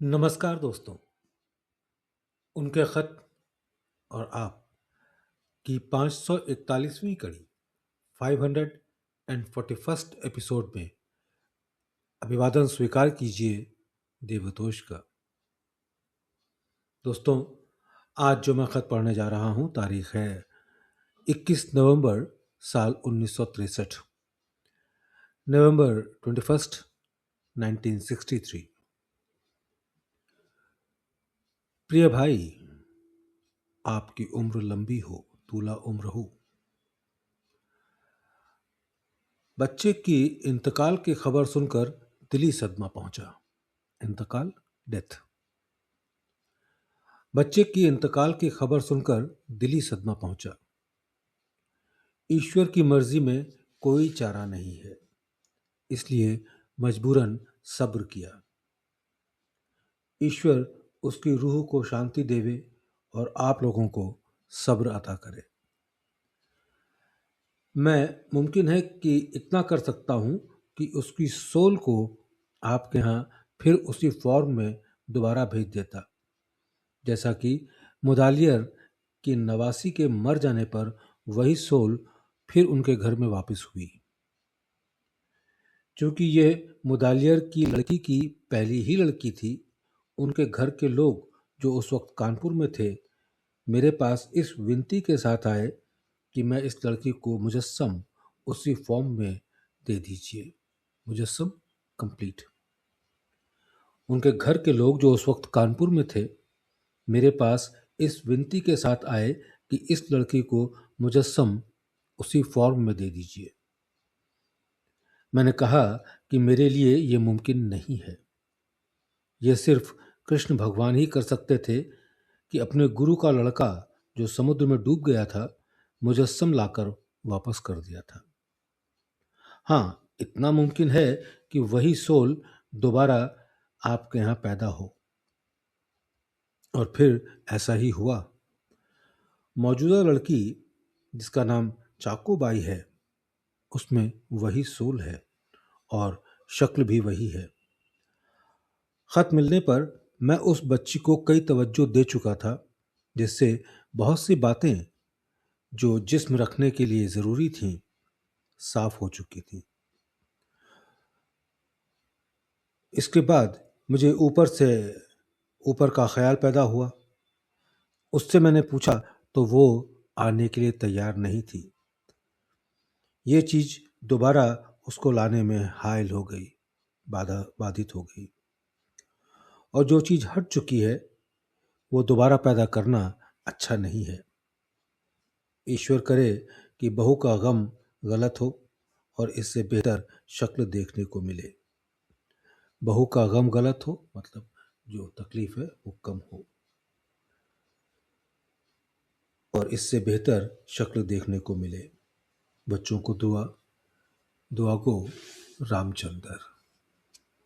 नमस्कार दोस्तों। उनके खत और आप की 541वीं कड़ी 541st एपिसोड में अभिवादन स्वीकार कीजिए देवतोष का। दोस्तों, आज जो मैं खत पढ़ने जा रहा हूं तारीख है 21 नवंबर साल 1963, नवंबर 21, 1963। प्रिय भाई, आपकी उम्र लंबी हो, तूला उम्र हो। बच्चे की इंतकाल की खबर सुनकर दिली सदमा पहुंचा। इंतकाल, डेथ। बच्चे की इंतकाल की खबर सुनकर दिली सदमा पहुंचा। ईश्वर की मर्जी में कोई चारा नहीं है, इसलिए मजबूरन सब्र किया। ईश्वर उसकी रूह को शांति देवे और आप लोगों को सब्र अता करे। मैं मुमकिन है कि इतना कर सकता हूं कि उसकी सोल को आपके यहाँ फिर उसी फॉर्म में दोबारा भेज देता, जैसा कि मुदालियर की नवासी के मर जाने पर वही सोल फिर उनके घर में वापस हुई। क्योंकि यह मुदालियर की लड़की की पहली ही लड़की थी, उनके घर के लोग जो उस वक्त कानपुर में थे मेरे पास इस विनती के साथ आए कि मैं इस लड़की को मुजस्सम उसी फॉर्म में दे दीजिए। मुजस्सम कंप्लीट। उनके घर के लोग जो उस वक्त कानपुर में थे मेरे पास इस विनती के साथ आए कि इस लड़की को मुजस्सम उसी फॉर्म में दे दीजिए। मैंने कहा कि मेरे लिए यह मुमकिन नहीं है। यह सिर्फ कृष्ण भगवान ही कर सकते थे कि अपने गुरु का लड़का जो समुद्र में डूब गया था मुजस्सम लाकर वापस कर दिया था। हाँ, इतना मुमकिन है कि वही सोल दोबारा आपके यहाँ पैदा हो। और फिर ऐसा ही हुआ। मौजूदा लड़की जिसका नाम चाकोबाई है, उसमें वही सोल है और शक्ल भी वही है। खत मिलने पर मैं उस बच्ची को कई तवज्जो दे चुका था, जिससे बहुत सी बातें जो जिस्म रखने के लिए ज़रूरी थीं साफ हो चुकी थी। इसके बाद मुझे ऊपर का ख्याल पैदा हुआ। उससे मैंने पूछा तो वो आने के लिए तैयार नहीं थी। ये चीज़ दोबारा उसको लाने में हायल हो गई, बाधित हो गई। और जो चीज़ हट चुकी है वो दोबारा पैदा करना अच्छा नहीं है। ईश्वर करे कि बहू का गम गलत हो और इससे बेहतर शक्ल देखने को मिले। बहू का गम गलत हो मतलब जो तकलीफ है वो कम हो और इससे बेहतर शक्ल देखने को मिले। बच्चों को दुआ गो रामचंद्र।